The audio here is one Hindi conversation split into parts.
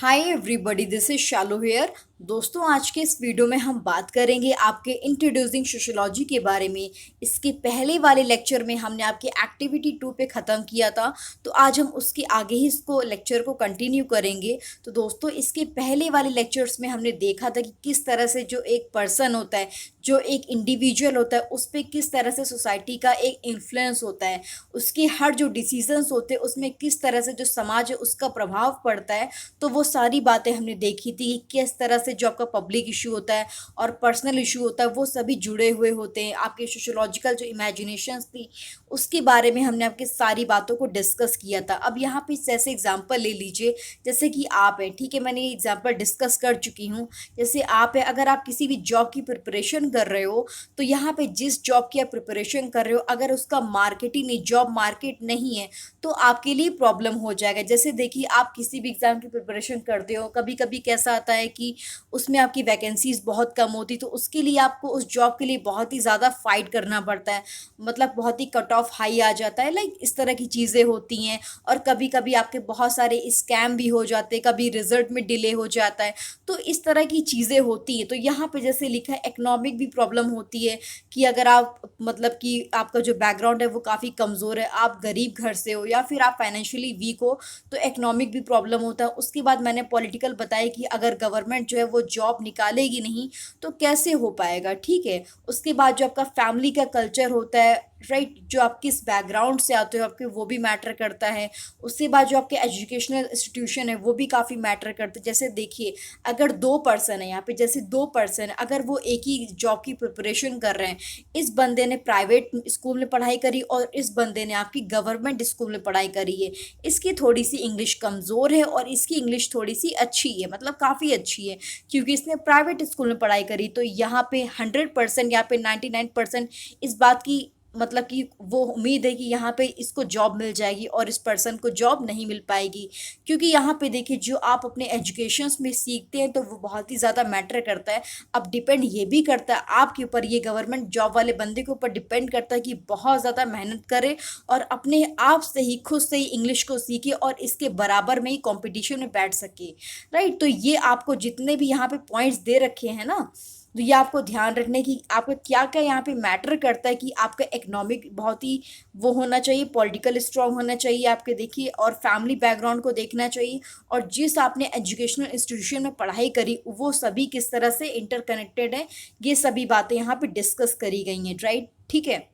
Hi everybody, this is Shalu here. दोस्तों, आज के इस वीडियो में हम बात करेंगे आपके इंट्रोड्यूसिंग सोशियोलॉजी के बारे में। इसके पहले वाले लेक्चर में हमने आपके एक्टिविटी 2 पे ख़त्म किया था, तो आज हम उसके आगे ही इसको लेक्चर को कंटिन्यू करेंगे। तो दोस्तों, इसके पहले वाले लेक्चर्स में हमने देखा था कि किस तरह से जो एक पर्सन होता है, जो एक इंडिविजुअल होता है, उस पर किस तरह से सोसाइटी का एक इन्फ्लुएंस होता है, उसके हर जो डिसीजंस होते हैं उसमें किस तरह से जो समाज है उसका प्रभाव पड़ता है। तो वो सारी बातें हमने देखी थी कि किस तरह से जो आपका पब्लिक इशू होता है और पर्सनल इशू होता है वो सभी जुड़े हुए होते हैं। आपके सोशोलॉजिकल जो इमेजिनेशंस थी उसके बारे में हमने आपकी सारी बातों को डिस्कस किया था। अब यहाँ पे जैसे एग्जांपल ले लीजिए, जैसे कि आप है, ठीक है, मैंने ये एग्जांपल डिस्कस कर चुकी हूँ। जैसे आप है, अगर आप किसी भी जॉब की प्रिपरेशन कर रहे हो, तो यहाँ पे जिस जॉब की आप प्रिपरेशन कर रहे हो, अगर उसका मार्केट ही नहीं, जॉब मार्केट नहीं है, तो आपके लिए प्रॉब्लम हो जाएगा। जैसे देखिए, आप किसी भी एग्ज़ाम की प्रिपरेशन करते हो, कभी कभी कैसा आता है कि उसमें आपकी वैकेंसीज बहुत कम होती, तो उसके लिए आपको उस जॉब के लिए बहुत ही ज़्यादा फाइट करना पड़ता है, मतलब बहुत ही कट ऑफ हाई आ जाता है, लाइक इस तरह की चीज़ें होती हैं। और कभी कभी आपके बहुत सारे स्कैम भी हो जाते हैं, कभी रिजल्ट में डिले हो जाता है, तो इस तरह की चीज़ें होती हैं। तो यहाँ पे जैसे लिखा है, इकोनॉमिक भी प्रॉब्लम होती है कि अगर आप, मतलब कि आपका जो बैकग्राउंड है वो काफ़ी कमज़ोर है, आप गरीब घर से हो या फिर आप फाइनेंशियली वीक हो, तो इकोनॉमिक भी प्रॉब्लम होता है। उसके बाद मैंने पॉलिटिकल बताया कि अगर गवर्नमेंट जो है वो जॉब निकालेगी नहीं तो कैसे हो पाएगा, ठीक है। उसके बाद जो आपका फैमिली का कल्चर होता है, राइट, जो आप किस बैकग्राउंड से आते हो आपके, वो भी मैटर करता है। उसके बाद जो आपके एजुकेशनल इंस्टीट्यूशन है वो भी काफ़ी मैटर करते हैं। जैसे देखिए, अगर दो पर्सन है यहाँ पे, जैसे दो पर्सन है, अगर वो एक ही जॉब की प्रिपरेशन कर रहे हैं, इस बंदे ने प्राइवेट स्कूल में पढ़ाई करी और इस बंदे ने आपकी गवर्नमेंट स्कूल में पढ़ाई करी है, इसकी थोड़ी सी इंग्लिश कमज़ोर है और इसकी इंग्लिश थोड़ी सी अच्छी है, मतलब काफ़ी अच्छी है, क्योंकि इसने प्राइवेट स्कूल में पढ़ाई करी। तो यहाँ पे 100%, यहाँ पे 99% इस बात की, मतलब कि वो उम्मीद है कि यहाँ पे इसको जॉब मिल जाएगी और इस पर्सन को जॉब नहीं मिल पाएगी। क्योंकि यहाँ पे देखिए, जो आप अपने एजुकेशंस में सीखते हैं तो वो बहुत ही ज़्यादा मैटर करता है। अब डिपेंड ये भी करता है आपके ऊपर, ये गवर्नमेंट जॉब वाले बंदे के ऊपर डिपेंड करता है कि बहुत ज़्यादा मेहनत करे और अपने आप से ही, खुद से ही इंग्लिश को सीखे और इसके बराबर में ही कंपटीशन में बैठ सके, राइट। तो ये आपको जितने भी यहाँ पे पॉइंट्स दे रखे हैं ना, तो ये आपको ध्यान रखने की, आपका क्या क्या यहाँ पे मैटर करता है कि आपका इकोनॉमिक बहुत ही वो होना चाहिए, पॉलिटिकल स्ट्रांग होना चाहिए आपके, देखिए, और फैमिली बैकग्राउंड को देखना चाहिए, और जिस आपने एजुकेशनल इंस्टीट्यूशन में पढ़ाई करी वो सभी किस तरह से इंटरकनेक्टेड है, ये सभी बातें यहाँ पे डिस्कस करी गई हैं, राइट, ठीक है।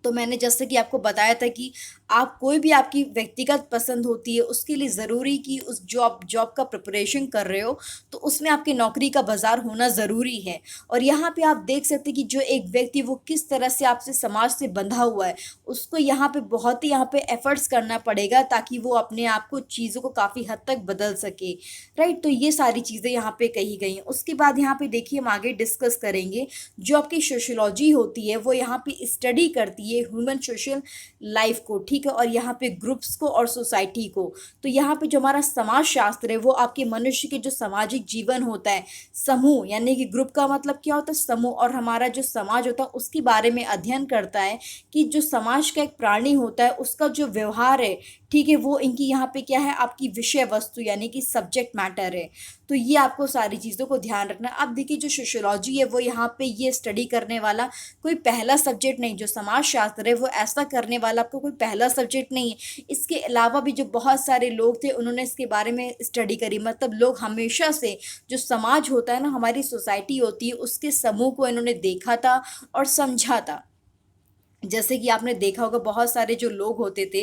तो मैंने जैसे कि आपको बताया था कि आप कोई भी आपकी व्यक्तिगत पसंद होती है, उसके लिए ज़रूरी कि उस जॉब जॉब का प्रिपरेशन कर रहे हो तो उसमें आपकी नौकरी का बाज़ार होना ज़रूरी है। और यहाँ पे आप देख सकते हैं कि जो एक व्यक्ति वो किस तरह से आपसे समाज से बंधा हुआ है, उसको यहाँ पे बहुत ही यहाँ पे एफर्ट्स करना पड़ेगा ताकि वो अपने आप को, चीज़ों को काफ़ी हद तक बदल सके, राइट। तो ये सारी चीज़ें यहाँ पे कही गई हैं। उसके बाद यहाँ पे देखिए, हम आगे डिस्कस करेंगे, जो आपकी सोशियोलॉजी होती है वो यहाँ पे स्टडी करती है ह्यूमन सोशल लाइफ को, ठीक है, और यहाँ पे ग्रुप्स को और सोसाइटी को। तो यहाँ पे जो हमारा समाज शास्त्र है वो आपके मनुष्य के जो सामाजिक जीवन होता है, समूह, यानी कि ग्रुप का मतलब क्या होता है, समूह, और हमारा जो समाज होता है उसके बारे में अध्ययन करता है कि जो समाज का एक प्राणी होता है उसका जो व्यवहार है, ठीक है, वो इनकी यहाँ पे क्या है, आपकी विषय वस्तु यानी कि सब्जेक्ट मैटर है। तो ये आपको सारी चीज़ों को ध्यान रखना है। अब देखिए, जो सोशियोलॉजी है वो यहाँ पे ये स्टडी करने वाला कोई पहला सब्जेक्ट नहीं, जो समाज शास्त्र है वो ऐसा करने वाला आपको कोई पहला सब्जेक्ट नहीं है। इसके अलावा भी जो बहुत सारे लोग थे उन्होंने इसके बारे में स्टडी करी, मतलब लोग हमेशा से, जो समाज होता है ना, हमारी सोसाइटी होती है, उसके समूह को इन्होंने देखा था और समझा था। जैसे कि आपने देखा होगा, बहुत सारे जो लोग होते थे,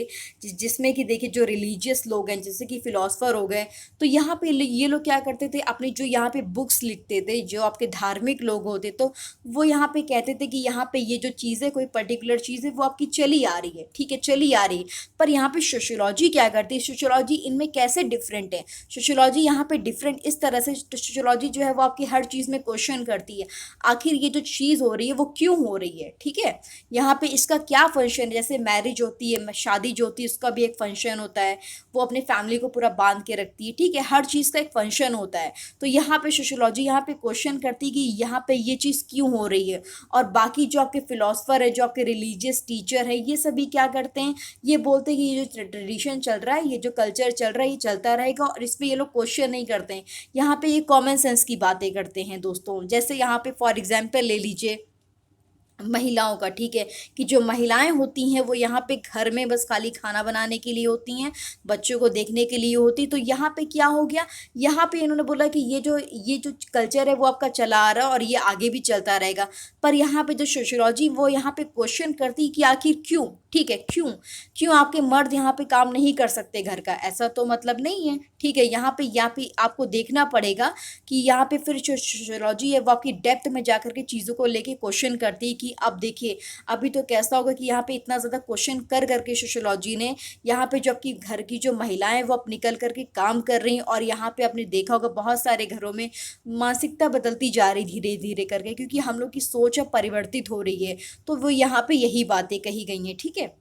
जिसमें कि देखिए जो रिलीजियस लोग हैं, जैसे कि फिलोसफर हो गए, तो यहाँ पे ये लोग क्या करते थे, अपनी जो यहाँ पे बुक्स लिखते थे, जो आपके धार्मिक लोग होते, तो वो यहाँ पे कहते थे कि यहाँ पे ये जो चीज़ है, कोई पर्टिकुलर चीज़ है वो आपकी चली आ रही है, ठीक है, चली आ रही है। पर यहाँ पे सोशियोलॉजी क्या करती है, सोशियोलॉजी इनमें कैसे डिफरेंट है, सोशियोलॉजी यहाँ पे डिफरेंट इस तरह से, सोशियोलॉजी जो है वो आपकी हर चीज़ में क्वेश्चन करती है, आखिर ये जो चीज़ हो रही है वो क्यों हो रही है, ठीक है। यहाँ पे इसका क्या फंक्शन है, जैसे मैरिज होती है, शादी जो होती है, उसका भी एक फंक्शन होता है, वो अपने फैमिली को पूरा बांध के रखती है, ठीक है, हर चीज़ का एक फंक्शन होता है। तो यहाँ पे सोशियोलॉजी यहाँ पे क्वेश्चन करती है कि यहाँ पे ये चीज़ क्यों हो रही है। और बाकी जो आपके फिलोसफर है, जो आपके रिलीजियस टीचर है, ये सभी क्या करते हैं, ये बोलते हैं कि ये जो ट्रेडिशन चल रहा है, ये जो कल्चर चल रहा है, ये चलता रहेगा और इस पर ये लोग क्वेश्चन नहीं करते हैं। यहाँ पे ये कॉमन सेंस की बातें करते हैं दोस्तों। जैसे यहाँ पे फॉर एग्जाम्पल ले लीजिए महिलाओं का, ठीक है, कि जो महिलाएं होती हैं वो यहाँ पे घर में बस खाली खाना बनाने के लिए होती हैं, बच्चों को देखने के लिए होती। तो यहाँ पे क्या हो गया, यहाँ पे इन्होंने बोला कि ये जो कल्चर है वो आपका चला आ रहा है और ये आगे भी चलता रहेगा। पर यहाँ पे जो सोशियोलॉजी वो यहाँ पे क्वेश्चन करती कि आखिर क्यों, ठीक है, क्यों क्यों आपके मर्द यहाँ पे काम नहीं कर सकते घर का, ऐसा तो मतलब नहीं है, ठीक है। यहाँ पे आपको देखना पड़ेगा कि यहाँ पे फिर जो सोशियोलॉजी है वो आपकी डेप्थ में जाकर के चीज़ों को लेके क्वेश्चन करती है कि अब देखिए अभी तो कैसा होगा कि यहाँ पे इतना ज़्यादा क्वेश्चन कर करके सोशियोलॉजी ने यहाँ पे जो आपकी घर की जो महिलाएं वो अब निकल करके काम कर रही हैं, और यहाँ पे आपने देखा होगा बहुत सारे घरों में मानसिकता बदलती जा रही धीरे धीरे करके, क्योंकि हम लोग की सोच अब परिवर्तित हो रही है। तो वो यहाँ पे यही बातें कही गई हैं, ठीक है।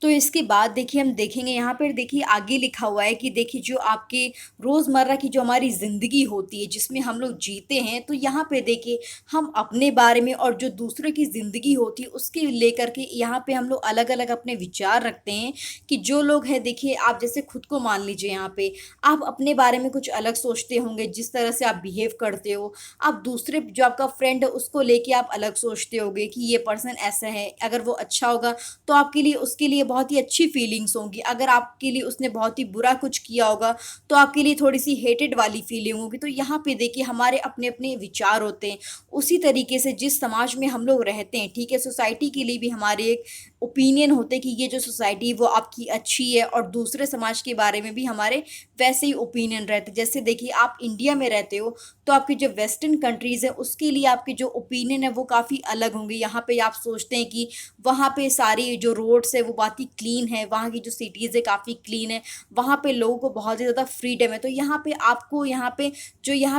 तो इसके बाद देखिए हम देखेंगे यहाँ पर, देखिए आगे लिखा हुआ है कि देखिए जो आपके रोज़मर्रा की जो हमारी ज़िंदगी होती है जिसमें हम लोग जीते हैं, तो यहाँ पे देखिए हम अपने बारे में और जो दूसरे की ज़िंदगी होती है उसके लेकर के यहाँ पे हम लोग अलग अलग अपने विचार रखते हैं। कि जो लोग हैं, देखिए आप जैसे खुद को मान लीजिए, यहाँ पे आप अपने बारे में कुछ अलग सोचते होंगे, जिस तरह से आप बिहेव करते हो। आप दूसरे जो आपका फ्रेंड है उसको लेके आप अलग सोचते होगे कि ये पर्सन ऐसा है, अगर वो अच्छा होगा तो आपके लिए उसके लिए बहुत ही अच्छी फीलिंग्स होंगी, अगर आपके लिए उसने बहुत ही बुरा कुछ किया होगा तो आपके लिए थोड़ी सी हेटेड वाली फीलिंग होगी। तो यहाँ पे देखिए हमारे अपने अपने विचार होते हैं। उसी तरीके से जिस समाज में हम लोग रहते हैं, ठीक है, सोसाइटी के लिए भी हमारे एक ओपिनियन होते हैं कि ये जो सोसाइटी वो आपकी अच्छी है, और दूसरे समाज के बारे में भी हमारे वैसे ही ओपिनियन रहते हैं। जैसे देखिए आप इंडिया में रहते हो तो आपकी जो वेस्टर्न कंट्रीज़ है उसके लिए आपके जो ओपिनियन है वो काफ़ी अलग होंगे। यहाँ पे आप सोचते हैं कि वहाँ पे सारी जो रोड्स है वो बहुत ही क्लीन है, वहाँ की जो सिटीज़ है काफ़ी क्लीन है, वहाँ पे लोगों को बहुत ही ज़्यादा फ्रीडम है। तो यहाँ पे आपको यहाँ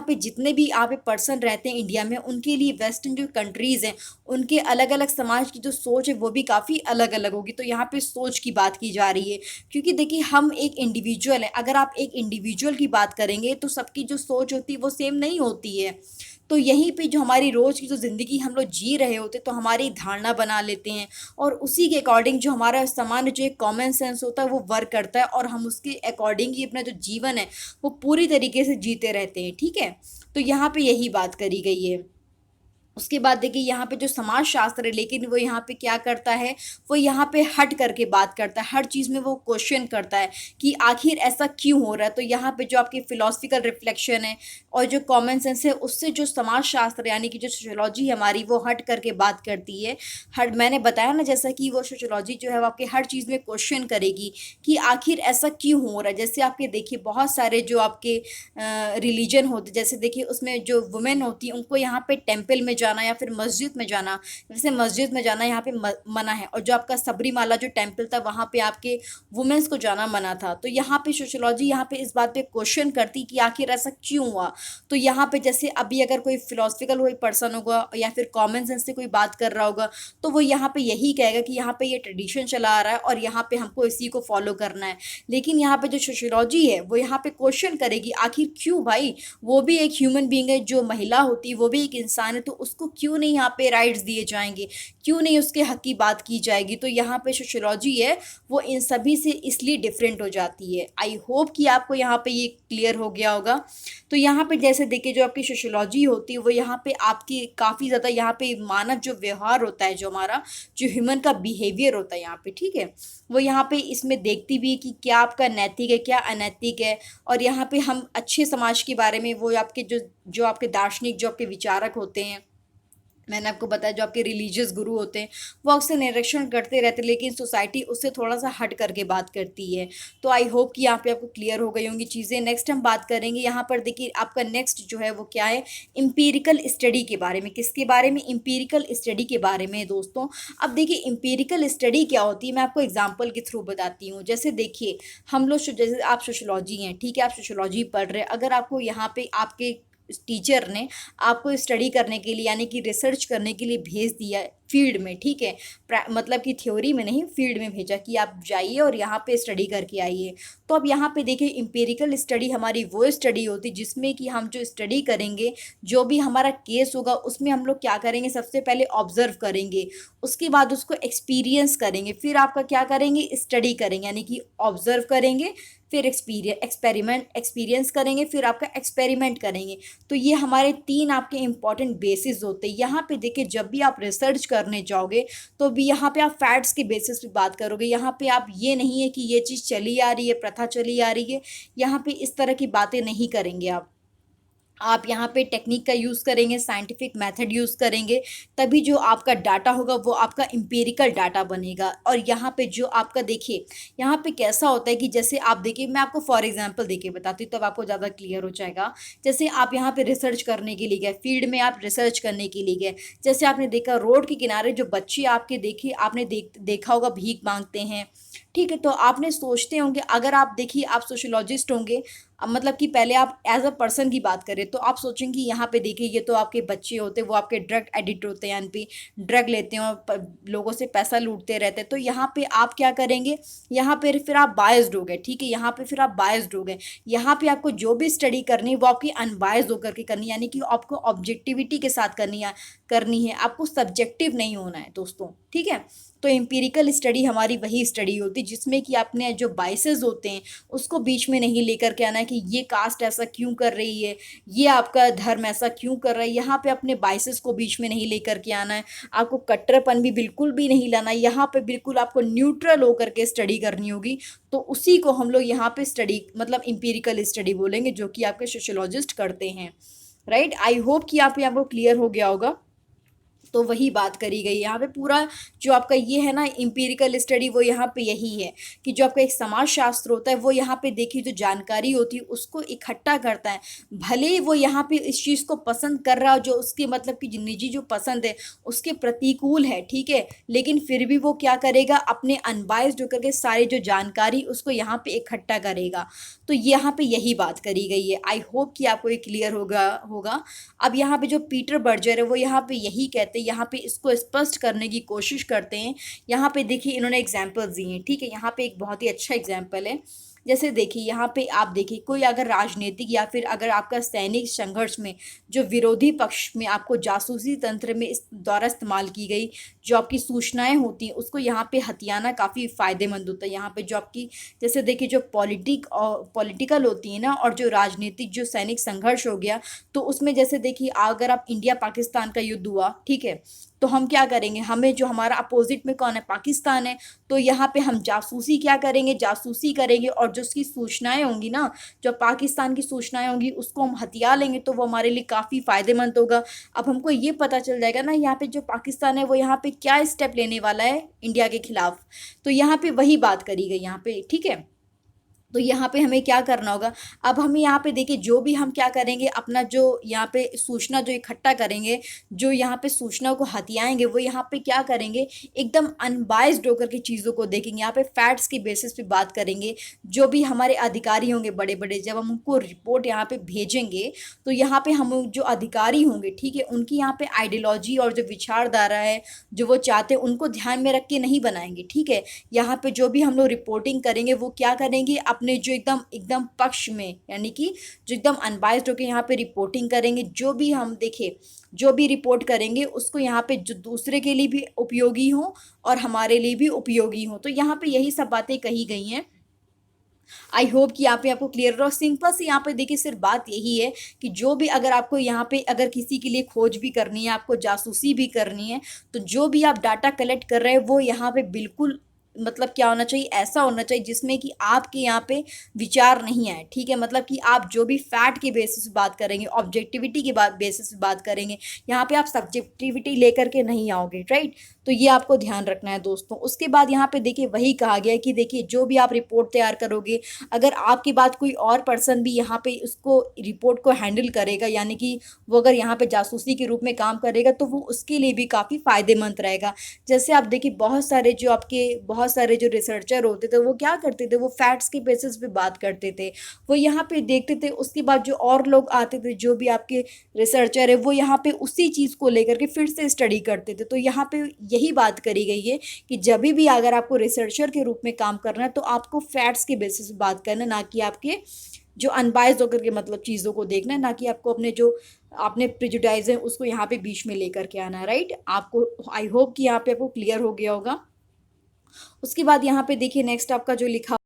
पे जितने भी यहाँ पे पर्सन रहते हैं इंडिया में, उनके लिए वेस्टर्न जो कंट्रीज़ हैं उनके अलग अलग समाज की जो सोच है वो भी काफ़ी अलग अलग होगी। तो यहाँ पे सोच की बात की जा रही है, क्योंकि देखिए हम एक इंडिविजुअल है, अगर आप एक इंडिविजुअल की बात करेंगे तो सबकी जो सोच होती है वो सेम नहीं होती है। तो यहीं पे जो हमारी रोज़ की जो ज़िंदगी हम लोग जी रहे होते तो हमारी धारणा बना लेते हैं, और उसी के अकॉर्डिंग जो हमारा सामान्य जो एक कॉमन सेंस होता है वो वर्क करता है, और हम उसके अकॉर्डिंग ही अपना जो जीवन है वो पूरी तरीके से जीते रहते हैं, ठीक है। तो यहाँ पे यही बात करी गई है। उसके बाद देखिए यहाँ पे जो समाजशास्त्र है, लेकिन वो यहाँ पे क्या करता है, वो यहाँ पे हट करके बात करता है, हर चीज़ में वो क्वेश्चन करता है कि आखिर ऐसा क्यों हो रहा है। तो यहाँ पे जो आपकी फिलोसफिकल रिफ्लेक्शन है और जो कॉमन सेंस है, उससे जो समाजशास्त्र यानी कि जो सोशियोलॉजी है हमारी, वो हट करके बात करती है। हर मैंने बताया ना, जैसा कि वो सोशियोलॉजी जो है वो आपके हर चीज़ में क्वेश्चन करेगी कि आखिर ऐसा क्यों हो रहा है। जैसे आपके देखिए बहुत सारे जो आपके रिलीजन होते, जैसे देखिए उसमें जो वुमेन होती है उनको यहाँ पे टेम्पल में जाना या फिर मस्जिद में जाना, वैसे मस्जिद में जाना यहाँ पे मना है, और जो आपका सबरीमाला जो टेम्पल था वहाँ पे आपके वुमेन्स को जाना मना था। तो यहाँ पे सोशियोलॉजी यहाँ पे इस बात पे क्वेश्चन करती कि आखिर ऐसा क्यों हुआ। तो यहाँ पे जैसे अभी अगर कोई फिलोसफिकल कोई पर्सन होगा या फिर कॉमन सेंस से कोई बात कर रहा होगा, तो वो यहाँ पे यही कहेगा कि यहाँ पे ये ट्रेडिशन चला आ रहा है और यहाँ पे हमको इसी को फॉलो करना है। लेकिन यहाँ पे जो सोशियोलॉजी है वो यहाँ पे क्वेश्चन करेगी आखिर क्यों भाई, वो भी एक ह्यूमन बीइंग है, जो महिला होती है वो भी एक इंसान है, तो उसको क्यों नहीं यहाँ पे राइट्स दिए जाएंगे, क्यों नहीं उसके हक की बात की जाएगी। तो यहाँ पे सोशियोलॉजी है वो इन सभी से इसलिए डिफरेंट हो जाती है। आई होप कि आपको यहाँ पे ये क्लियर हो गया होगा। तो यहाँ पे जैसे देखिए जो आपकी सोशियोलॉजी होती है वो यहाँ पे आपकी काफ़ी ज़्यादा यहाँ पे मानव जो व्यवहार होता है, जो हमारा जो ह्यूमन का बिहेवियर होता है यहाँ पे, ठीक है, वो यहाँ पे इसमें देखती भी है कि क्या आपका नैतिक है क्या अनैतिक है। और यहाँ पे हम अच्छे समाज के बारे में, वो आपके जो आपके दार्शनिक जो आपके विचारक होते हैं, मैंने आपको बताया जो आपके रिलीजियस गुरु होते हैं, वो अक्सर निरीक्षण करते रहते हैं, लेकिन सोसाइटी उससे थोड़ा सा हट करके बात करती है। तो आई होप कि यहाँ पे आपको क्लियर हो गई होंगी चीज़ें। नेक्स्ट हम बात करेंगे यहाँ पर, देखिए आपका नेक्स्ट जो है वो क्या है, इम्पीरिकल स्टडी के बारे में। किसके बारे में, इम्पीरिकल स्टडी के बारे में दोस्तों। अब देखिए इम्पीरिकल स्टडी क्या होती है, मैं आपको एग्जाम्पल के थ्रू बताती हूँ। जैसे देखिए हम लोग जैसे आप सोशियोलॉजी हैं, ठीक है, आप सोशियोलॉजी पढ़ रहे हैं, अगर आपको यहाँ पे आपके टीचर ने आपको स्टडी करने के लिए यानी कि रिसर्च करने के लिए भेज दिया फील्ड में, ठीक है, मतलब कि थ्योरी में नहीं, फील्ड में भेजा कि आप जाइए और यहाँ पे स्टडी करके आइए। तो अब यहाँ पे देखिए इम्पेरिकल स्टडी हमारी वो स्टडी होती जिसमें कि हम जो स्टडी करेंगे, जो भी हमारा केस होगा उसमें हम लोग क्या करेंगे, सबसे पहले ऑब्जर्व करेंगे, उसके बाद उसको एक्सपीरियंस करेंगे, फिर आपका क्या करेंगे, स्टडी करेंगे, यानी कि ऑब्जर्व करेंगे, फिर एक्सपीरियंस करेंगे, फिर आपका एक्सपेरिमेंट करेंगे। तो ये हमारे 3 आपके इंपॉर्टेंट बेसिस होते हैं। यहाँ पे देखिए जब भी आप रिसर्च करने जाओगे तो भी यहाँ पे आप फैक्ट्स के बेसिस पे बात करोगे। यहाँ पे आप ये नहीं है कि ये चीज़ चली आ रही है, प्रथा चली आ रही है, यहाँ पे इस तरह की बातें नहीं करेंगे आप यहाँ पे टेक्निक का यूज़ करेंगे, साइंटिफिक मेथड यूज़ करेंगे, तभी जो आपका डाटा होगा वो आपका एम्पिरिकल डाटा बनेगा। और यहाँ पे जो आपका देखिए यहाँ पे कैसा होता है कि जैसे आप देखिए, मैं आपको फॉर एग्जांपल देके बताती हूँ तब आपको ज़्यादा क्लियर हो जाएगा। जैसे आप यहाँ पे रिसर्च करने के लिए गए, फील्ड में आप रिसर्च करने के लिए गए, जैसे आपने देखा रोड के किनारे जो बच्चे आपके देखिए आपने देखा होगा भीख मांगते हैं, ठीक है। तो आपने सोचते होंगे, अगर आप देखिए आप सोशोलॉजिस्ट होंगे, मतलब कि पहले आप एज अ पर्सन की बात करें तो आप सोचेंगे कि यहाँ पे देखिए ये तो आपके बच्चे होते हैं, वो आपके ड्रग एडिक्ट होते हैं, यानी पे ड्रग लेते हैं और लोगों से पैसा लूटते रहते हैं। तो यहाँ पे आप क्या करेंगे, यहाँ पे फिर आप बायस्ड हो गए, ठीक है, यहाँ पे फिर आप बायस्ड हो गए। यहाँ पे आपको जो भी स्टडी करनी है वो आपकी अनबायस्ड होकर के करनी है, यानी कि आपको ऑब्जेक्टिविटी के साथ करनी है, आपको सब्जेक्टिव नहीं होना है दोस्तों, ठीक है। तो एम्पिरिकल स्टडी हमारी वही स्टडी होती है जिसमें कि अपने जो बाइसेस होते हैं उसको बीच में नहीं लेकर के आना है कि ये कास्ट ऐसा क्यों कर रही है, ये आपका धर्म ऐसा क्यों कर रहा है, यहाँ पे अपने बाइसेस को बीच में नहीं लेकर के आना है, आपको कट्टरपन भी बिल्कुल भी नहीं लाना है, यहाँ पे बिल्कुल आपको न्यूट्रल होकर के स्टडी करनी होगी। तो उसी को हम लोग यहाँ पे स्टडी मतलब एम्पिरिकल स्टडी बोलेंगे, जो कि आपके सोशियोलॉजिस्ट करते हैं, राइट। आई होप कि आप आपको क्लियर हो गया होगा। तो वही बात करी गई यहाँ पे, पूरा जो आपका ये है ना एम्पिरिकल स्टडी, वो यहाँ पे यही है कि जो आपका एक समाज शास्त्र होता है वो यहाँ पे देखिए जो जानकारी होती है उसको इकट्ठा करता है। भले ही वो यहाँ पे इस चीज़ को पसंद कर रहा हो जो उसके मतलब कि निजी जो पसंद है उसके प्रतिकूल है, ठीक है, लेकिन फिर भी वो क्या करेगा, अपने अनबायस्ड होकर के सारी जो जानकारी उसको यहाँ पे इकट्ठा करेगा। तो यहाँ पे यही बात करी गई है। आई होप कि आपको ये क्लियर होगा। अब यहाँ पे जो पीटर बर्जर है वो यहाँ पे यही कहते हैं, यहाँ पे इसको स्पष्ट करने की कोशिश करते हैं। यहाँ पे देखिए इन्होंने एग्जाम्पल्स दिए हैं, ठीक है, यहाँ पे एक बहुत ही अच्छा एग्जाम्पल है। जैसे देखिए यहाँ पे आप देखिए कोई अगर राजनीतिक या फिर अगर आपका सैनिक संघर्ष में जो विरोधी पक्ष में आपको जासूसी तंत्र में इस द्वारा इस्तेमाल की गई जो आपकी सूचनाएं होती हैं उसको यहाँ पे हथियाना काफ़ी फ़ायदेमंद होता है। यहाँ पे जो आपकी जैसे देखिए जो पॉलिटिकल होती है ना, और जो राजनीतिक जो सैनिक संघर्ष हो गया, तो उसमें जैसे देखिए अगर आप इंडिया पाकिस्तान का युद्ध हुआ, ठीक है, तो हम क्या करेंगे, हमें जो हमारा अपोजिट में कौन है, पाकिस्तान है, तो यहाँ पे हम जासूसी क्या करेंगे, जासूसी करेंगे, और जो उसकी सूचनाएं होंगी ना, जो पाकिस्तान की सूचनाएं होंगी उसको हम हथिया लेंगे, तो वो हमारे लिए काफ़ी फ़ायदेमंद होगा। अब हमको ये पता चल जाएगा ना यहाँ पे जो पाकिस्तान है वो यहाँ पे क्या स्टेप लेने वाला है इंडिया के खिलाफ। तो यहाँ पे वही बात करी गई यहाँ पे, ठीक है। तो यहाँ पे हमें क्या करना होगा, अब हमें यहाँ पे देखिए जो भी हम क्या करेंगे, अपना जो यहाँ पे सूचना जो इकट्ठा करेंगे, जो यहाँ पे सूचना को हथियाएंगे, वो यहाँ पे क्या करेंगे, एकदम अनबायस्ड होकर के चीज़ों को देखेंगे, यहाँ पे फैक्ट्स के बेसिस पे बात करेंगे। जो भी हमारे अधिकारी होंगे बड़े बड़े, जब हम उनको रिपोर्ट यहाँ पे भेजेंगे तो यहाँ पे हम जो अधिकारी होंगे, ठीक है, उनकी यहाँ पे आइडियोलॉजी और जो विचारधारा है जो वो चाहते हैं उनको ध्यान में रख के नहीं बनाएंगे, ठीक है। यहाँ पे जो भी हम लोग रिपोर्टिंग करेंगे वो क्या करेंगे, अपने जो एकदम एकदम पक्ष में, यानी कि जो एकदम अनबायस्ड होकर यहाँ पे रिपोर्टिंग करेंगे। जो भी हम देखें, जो भी रिपोर्ट करेंगे उसको यहाँ पे जो दूसरे के लिए भी उपयोगी हो और हमारे लिए भी उपयोगी हो। तो यहाँ पे यही सब बातें कही गई हैं। आई होप कि यहाँ पे आपको क्लियर हो। सिंपल सी यहाँ पे देखिए सिर्फ बात यही है कि जो भी अगर आपको यहाँ पे अगर किसी के लिए खोज भी करनी है, आपको जासूसी भी करनी है, तो जो भी आप डाटा कलेक्ट कर रहे हैं वो यहाँ पे बिल्कुल मतलब क्या होना चाहिए, ऐसा होना चाहिए जिसमें कि आपके यहाँ पे विचार नहीं आए, ठीक है, मतलब कि आप जो भी फैक्ट के बेसिस पे बात करेंगे, ऑब्जेक्टिविटी के बेसिस पे बात करेंगे, यहाँ पे आप सब्जेक्टिविटी लेकर के नहीं आओगे, राइट। तो ये आपको ध्यान रखना है दोस्तों। उसके बाद यहाँ पे देखिए वही कहा गया है कि देखिए जो भी आप रिपोर्ट तैयार करोगे, अगर आपके बाद कोई और पर्सन भी यहाँ पे उसको रिपोर्ट को हैंडल करेगा, यानी कि वो अगर यहाँ पे जासूसी के रूप में काम करेगा, तो वो उसके लिए भी काफ़ी फ़ायदेमंद रहेगा। जैसे आप देखिए बहुत बहुत सारे जो रिसर्चर होते थे वो क्या करते थे, वो फैक्ट्स के बेसिस पे बात करते थे, वो यहाँ पे देखते थे, उसके बाद जो और लोग आते थे जो भी आपके रिसर्चर है वो यहाँ पे उसी चीज़ को लेकर के फिर से स्टडी करते थे। तो यहाँ पे यही बात करी गई है कि जब भी अगर आपको रिसर्चर के रूप में काम करना है तो आपको फैक्ट्स के बेसिस पे बात करना है, ना कि आपके जो अनबायस्ड होकर के मतलब चीज़ों को देखना है, ना कि आपको अपने जो आपने प्रिजुडाइज है उसको यहाँ पे बीच में लेकर के आना है। राइट, आपको आई होप कि यहाँ पे आपको क्लियर हो गया होगा। उसके बाद यहाँ पे देखिए नेक्स्ट आपका जो लिखा,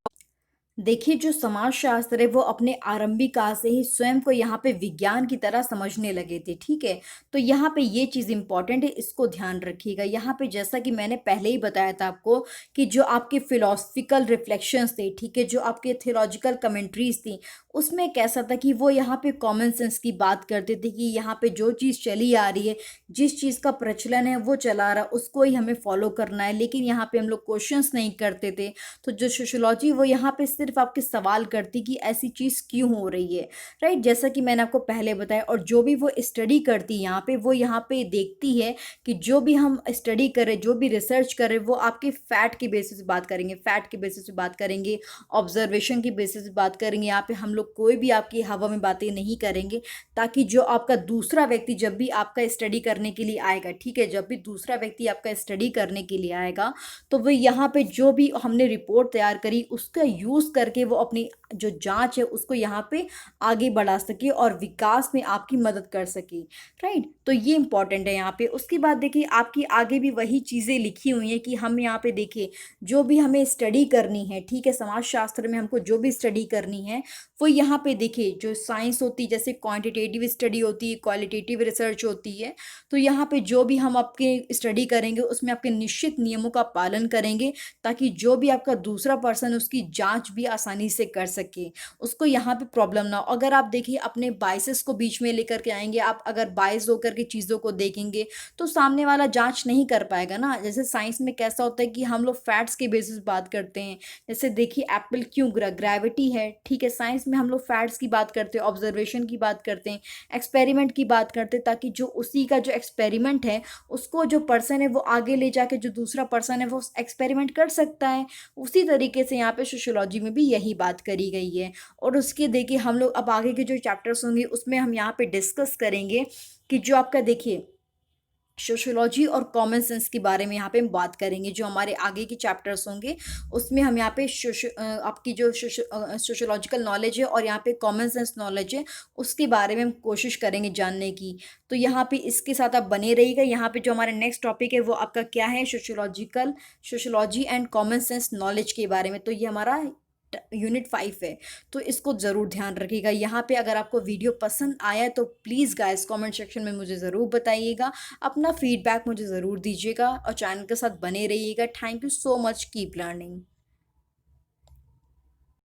देखिए जो समाजशास्त्र है वो अपने आरंभिक काल से ही स्वयं को यहाँ पे विज्ञान की तरह समझने लगे थे। ठीक है, तो यहाँ पे ये चीज़ इंपॉर्टेंट है, इसको ध्यान रखिएगा। यहाँ पे जैसा कि मैंने पहले ही बताया था आपको कि जो आपके फिलोसफिकल रिफ्लेक्शंस थे, ठीक है, जो आपके थियोलॉजिकल कमेंट्रीज थी, उसमें कैसा था कि वो यहाँ पे कॉमन सेंस की बात करते थे कि यहाँ पे जो चीज़ चली आ रही है, जिस चीज़ का प्रचलन है वो चला रहा, उसको ही हमें फॉलो करना है, लेकिन यहाँ पे हम लोग क्वेश्चंस नहीं करते थे। तो जो सोशियोलॉजी वो यहाँ पे सिर्फ आपके सवाल करती कि ऐसी चीज़ क्यों हो रही है। राइट, जैसा कि मैंने आपको पहले बताया, और जो भी वो स्टडी करती है यहाँ पे, वो यहाँ पे देखती है कि जो भी हम स्टडी करें, जो भी रिसर्च करें, वो आपके फैक्ट के बेसिस पे बात करेंगे, फैक्ट के बेसिस पे बात करेंगे, ऑब्जर्वेशन की बेसिस पे बात करेंगे। यहाँ पे हम लोग कोई भी आपकी हवा में बातें नहीं करेंगे, ताकि जो आपका दूसरा व्यक्ति जब भी आपका स्टडी करने के लिए आएगा, ठीक है, जब भी दूसरा व्यक्ति आपका स्टडी करने के लिए आएगा, तो वो यहाँ पे जो भी हमने रिपोर्ट तैयार करी उसका यूज़ करके वो अपनी जो जांच है उसको यहाँ पे आगे बढ़ा सके और विकास में आपकी मदद कर सके। राइट, तो ये इंपॉर्टेंट है यहाँ पे। उसके बाद देखिए आपकी आगे भी वही चीज़ें लिखी हुई हैं कि हम यहाँ पे देखिए जो भी हमें स्टडी करनी है, ठीक है, समाजशास्त्र में हमको जो भी स्टडी करनी है, वो यहाँ पे देखिए जो साइंस होती है, जैसे क्वांटिटेटिव स्टडी होती है, क्वालिटेटिव रिसर्च होती है, तो यहाँ पे जो भी हम आपके स्टडी करेंगे उसमें आपके निश्चित नियमों का पालन करेंगे, ताकि जो भी आपका दूसरा पर्सन उसकी जांच भी आसानी से कर सके, उसको यहाँ पे प्रॉब्लम ना हो। अगर आप देखिए अपने बाइसेस को बीच में लेकर के आएंगे, आप अगर बाइस होकर के चीज़ों को देखेंगे तो सामने वाला जांच नहीं कर पाएगा ना। जैसे साइंस में कैसा होता है कि हम लोग फैक्ट्स के बेसिस बात करते हैं, जैसे देखिए एप्पल क्यों ग्रेविटी है, ठीक है, साइंस में हम लोग फैक्ट्स की बात करते हैं, ऑब्जर्वेशन की बात करते हैं, एक्सपेरिमेंट की बात करते हैं, ताकि जो उसी का जो एक्सपेरिमेंट है उसको जो पर्सन है वो आगे ले जाके जो दूसरा पर्सन है वो एक्सपेरिमेंट कर सकता है। उसी तरीके से यहाँ पे सोशियोलॉजी में भी यही बात करी गई है। और उसके देखिए हम लोग अब आगे के जो चैप्टर्स होंगे उसमें हम यहाँ पे डिस्कस करेंगे कि जो आपका देखिए सोशियोलॉजी और कॉमन सेंस के बारे में यहाँ पे हम बात करेंगे। जो हमारे आगे के चैप्टर्स होंगे उसमें हम यहाँ पे आपकी जो सोशियोलॉजिकल नॉलेज है और यहाँ पे कॉमन सेंस नॉलेज है उसके बारे में हम कोशिश करेंगे जानने की। तो यहाँ पे इसके साथ आप बने रहिएगा। यहाँ पे जो हमारा नेक्स्ट टॉपिक है वो आपका क्या है, sociology and common sense knowledge के बारे में। तो ये हमारा यूनिट 5 है, तो इसको ज़रूर ध्यान रखिएगा। यहाँ पे अगर आपको वीडियो पसंद आया तो प्लीज़ गाइस कमेंट सेक्शन में मुझे ज़रूर बताइएगा, अपना फीडबैक मुझे ज़रूर दीजिएगा और चैनल के साथ बने रहिएगा। Thank you so much, keep learning.